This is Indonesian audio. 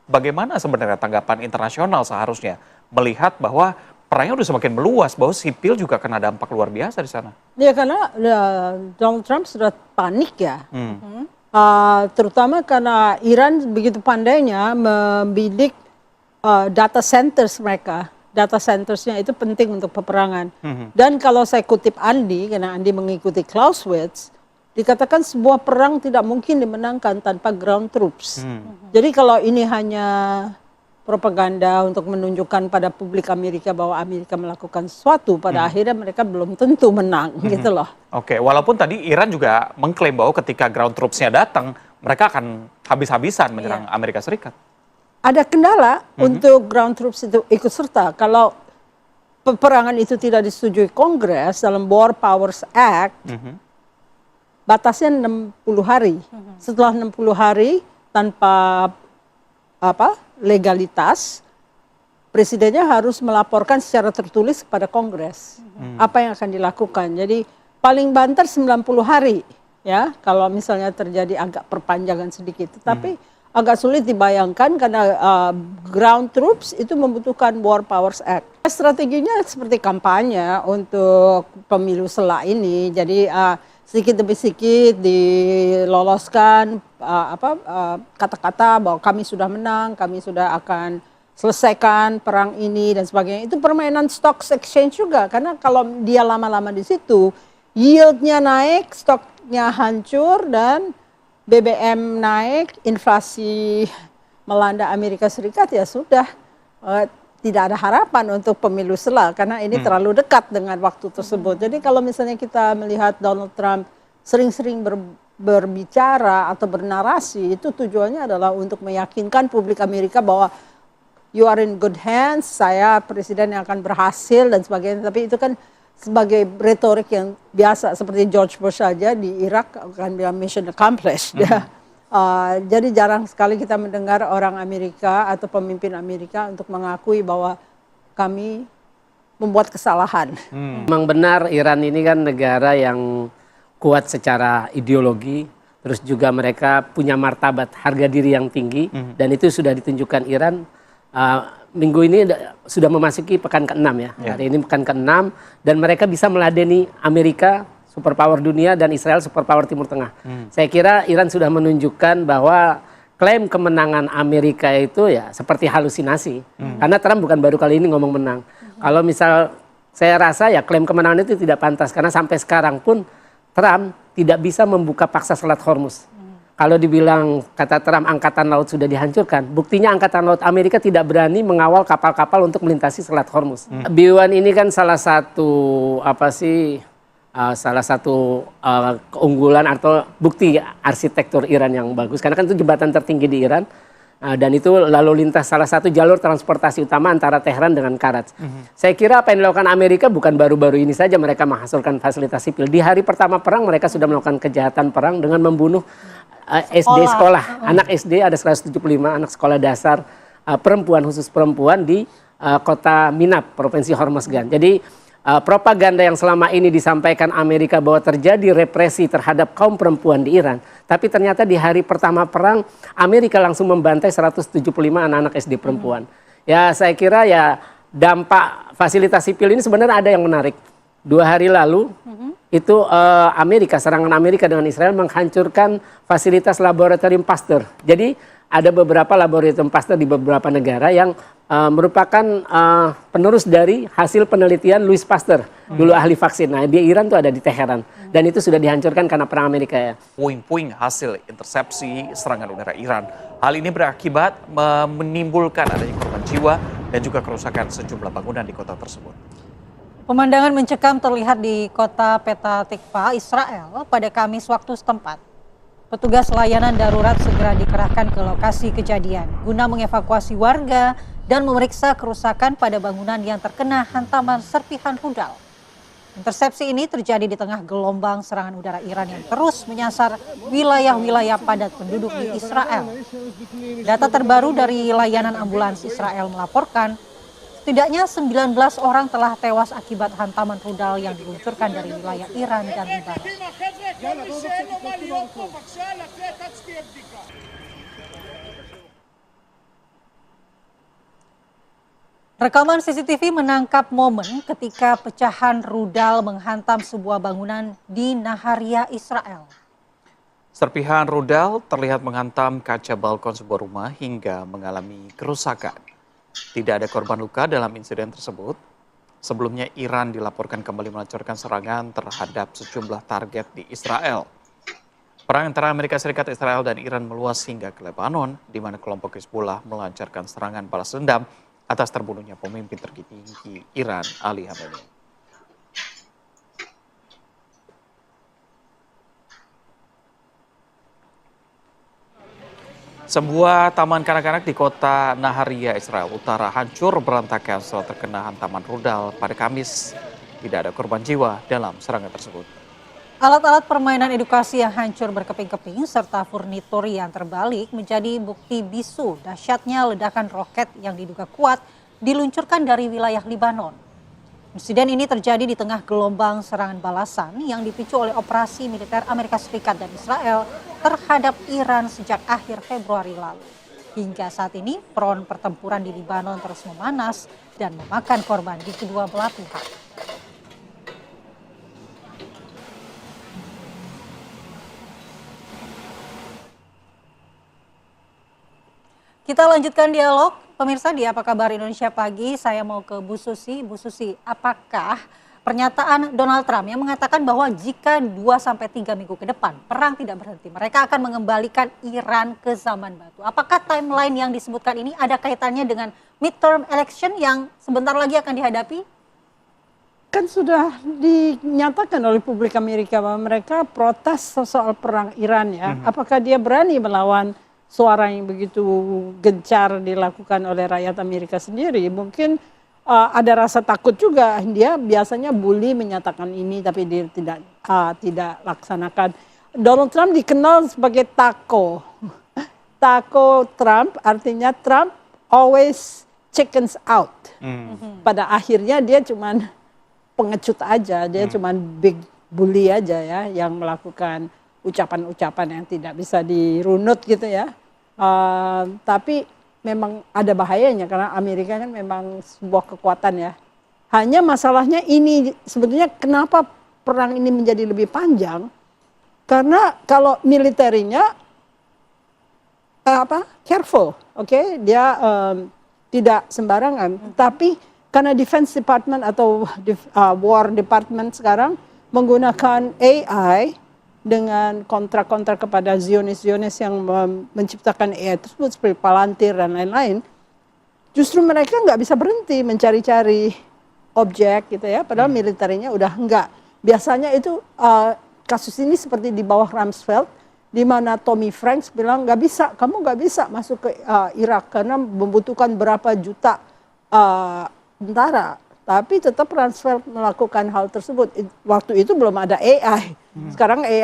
bagaimana sebenarnya tanggapan internasional seharusnya melihat bahwa perangnya udah semakin meluas, bahwa sipil juga kena dampak luar biasa di sana? Ya karena Donald Trump sudah panik ya. Terutama karena Iran begitu pandainya membidik data centers mereka. Data centersnya itu penting untuk peperangan. Dan kalau saya kutip Andi, karena Andi mengikuti Clausewitz, dikatakan sebuah perang tidak mungkin dimenangkan tanpa ground troops. Jadi kalau ini hanya propaganda untuk menunjukkan pada publik Amerika bahwa Amerika melakukan sesuatu, pada akhirnya mereka belum tentu menang gitu loh. Oke, walaupun tadi Iran juga mengklaim bahwa ketika ground troops-nya datang, mereka akan habis-habisan menyerang Amerika Serikat. Ada kendala untuk ground troops itu ikut serta. Kalau peperangan itu tidak disetujui Kongres dalam War Powers Act, batasnya 60 hari. Setelah 60 hari tanpa legalitas, presidennya harus melaporkan secara tertulis kepada Kongres apa yang akan dilakukan. Jadi paling banter 90 hari ya kalau misalnya terjadi agak perpanjangan sedikit. Tapi agak sulit dibayangkan karena ground troops itu membutuhkan War Powers Act. Strateginya seperti kampanye untuk pemilu sela ini. Jadi sedikit demi sedikit diloloskan kata-kata bahwa kami sudah menang, kami sudah akan selesaikan perang ini dan sebagainya. Itu permainan stock exchange juga, karena kalau dia lama-lama di situ, yieldnya naik, stoknya hancur dan BBM naik, inflasi melanda Amerika Serikat, ya sudah tidak ada harapan untuk pemilu sela karena ini terlalu dekat dengan waktu tersebut. Jadi kalau misalnya kita melihat Donald Trump sering-sering berbicara atau bernarasi, itu tujuannya adalah untuk meyakinkan publik Amerika bahwa you are in good hands, saya presiden yang akan berhasil dan sebagainya. Tapi itu kan sebagai retorik yang biasa, seperti George Bush saja di Irak akan bilang mission accomplished. Jadi jarang sekali kita mendengar orang Amerika atau pemimpin Amerika untuk mengakui bahwa kami membuat kesalahan. Memang benar Iran ini kan negara yang kuat secara ideologi, terus juga mereka punya martabat harga diri yang tinggi, dan itu sudah ditunjukkan Iran. Minggu ini sudah memasuki pekan ke-6 ya. Hari ini pekan ke-6 dan mereka bisa meladeni Amerika, superpower dunia, dan Israel, superpower Timur Tengah. Saya kira Iran sudah menunjukkan bahwa klaim kemenangan Amerika itu ya seperti halusinasi. Karena Trump bukan baru kali ini ngomong menang. Kalau misal saya rasa ya klaim kemenangan itu tidak pantas karena sampai sekarang pun Trump tidak bisa membuka paksa Selat Hormuz. Kalau dibilang kata Trump angkatan laut sudah dihancurkan, buktinya angkatan laut Amerika tidak berani mengawal kapal-kapal untuk melintasi Selat Hormuz. B1 ini kan salah satu keunggulan atau bukti arsitektur Iran yang bagus, karena kan itu jembatan tertinggi di Iran dan itu lalu lintas salah satu jalur transportasi utama antara Teheran dengan Karaj. Saya kira apa yang dilakukan Amerika bukan baru-baru ini saja mereka menghasilkan fasilitas sipil. Di hari pertama perang mereka sudah melakukan kejahatan perang dengan membunuh SD sekolah. Anak SD ada 175 anak sekolah dasar perempuan, khusus perempuan di kota Minab, Provinsi Hormozgan. Jadi propaganda yang selama ini disampaikan Amerika bahwa terjadi represi terhadap kaum perempuan di Iran, tapi ternyata di hari pertama perang Amerika langsung membantai 175 anak-anak SD perempuan. Ya saya kira ya dampak fasilitas sipil ini sebenarnya ada yang menarik. 2 hari lalu itu serangan Amerika dengan Israel menghancurkan fasilitas laboratorium Pasteur. Jadi ada beberapa laboratorium Pasteur di beberapa negara yang merupakan penerus dari hasil penelitian Louis Pasteur, dulu ahli vaksin. Nah di Iran tuh ada di Teheran dan itu sudah dihancurkan karena perang Amerika ya. Puing-puing hasil intersepsi serangan udara Iran. Hal ini berakibat menimbulkan adanya korban jiwa dan juga kerusakan sejumlah bangunan di kota tersebut. Pemandangan mencekam terlihat di kota Petah Tikva, Israel pada Kamis waktu setempat. Petugas layanan darurat segera dikerahkan ke lokasi kejadian guna mengevakuasi warga dan memeriksa kerusakan pada bangunan yang terkena hantaman serpihan rudal. Intersepsi ini terjadi di tengah gelombang serangan udara Iran yang terus menyasar wilayah-wilayah padat penduduk di Israel. Data terbaru dari layanan ambulans Israel melaporkan setidaknya 19 orang telah tewas akibat hantaman rudal yang diluncurkan dari wilayah Iran dan Libanon. Rekaman CCTV menangkap momen ketika pecahan rudal menghantam sebuah bangunan di Naharia, Israel. Serpihan rudal terlihat menghantam kaca balkon sebuah rumah hingga mengalami kerusakan. Tidak ada korban luka dalam insiden tersebut. Sebelumnya Iran dilaporkan kembali melancarkan serangan terhadap sejumlah target di Israel. Perang antara Amerika Serikat, Israel, dan Iran meluas hingga ke Lebanon, di mana kelompok Hizbullah melancarkan serangan balas dendam atas terbunuhnya pemimpin tertinggi Iran, Ali Khamenei. Sebuah taman kanak-kanak di kota Naharia, Israel Utara hancur berantakan setelah terkena hantaman rudal pada Kamis. Tidak ada korban jiwa dalam serangan tersebut. Alat-alat permainan edukasi yang hancur berkeping-keping serta furnitur yang terbalik menjadi bukti bisu dahsyatnya ledakan roket yang diduga kuat diluncurkan dari wilayah Libanon. Insiden ini terjadi di tengah gelombang serangan balasan yang dipicu oleh operasi militer Amerika Serikat dan Israel terhadap Iran sejak akhir Februari lalu. Hingga saat ini, front pertempuran di Libanon terus memanas dan memakan korban di kedua belah pihak. Kita lanjutkan dialog. Pemirsa di Apa Kabar Indonesia Pagi, saya mau ke Bu Susi. Bu Susi, apakah pernyataan Donald Trump yang mengatakan bahwa jika 2-3 minggu ke depan perang tidak berhenti, mereka akan mengembalikan Iran ke zaman batu. Apakah timeline yang disebutkan ini ada kaitannya dengan midterm election yang sebentar lagi akan dihadapi? Kan sudah dinyatakan oleh publik Amerika bahwa mereka protes soal perang Iran ya. Apakah dia berani melawan suara yang begitu gencar dilakukan oleh rakyat Amerika sendiri? Mungkin ada rasa takut juga. Dia biasanya bully menyatakan ini tapi dia tidak laksanakan. Donald Trump dikenal sebagai Taco. Taco Trump artinya Trump always chickens out. Pada akhirnya dia cuman pengecut aja, dia cuman big bully aja ya yang melakukan ucapan-ucapan yang tidak bisa dirunut gitu ya. Tapi memang ada bahayanya karena Amerika kan memang sebuah kekuatan ya. Hanya masalahnya ini sebetulnya kenapa perang ini menjadi lebih panjang? Karena kalau militernya careful, oke? Dia tidak sembarangan. Tapi karena Defense Department atau War Department sekarang menggunakan AI dengan kontrak-kontrak kepada Zionis-Zionis yang menciptakan AI tersebut seperti Palantir dan lain-lain, justru mereka nggak bisa berhenti mencari-cari objek gitu ya, padahal militernya udah enggak. Biasanya itu kasus ini seperti di bawah Rumsfeld, di mana Tommy Franks bilang nggak bisa, kamu nggak bisa masuk ke Irak karena membutuhkan berapa juta tentara. Tapi tetap Rumsfeld melakukan hal tersebut. Waktu itu belum ada AI. Sekarang AI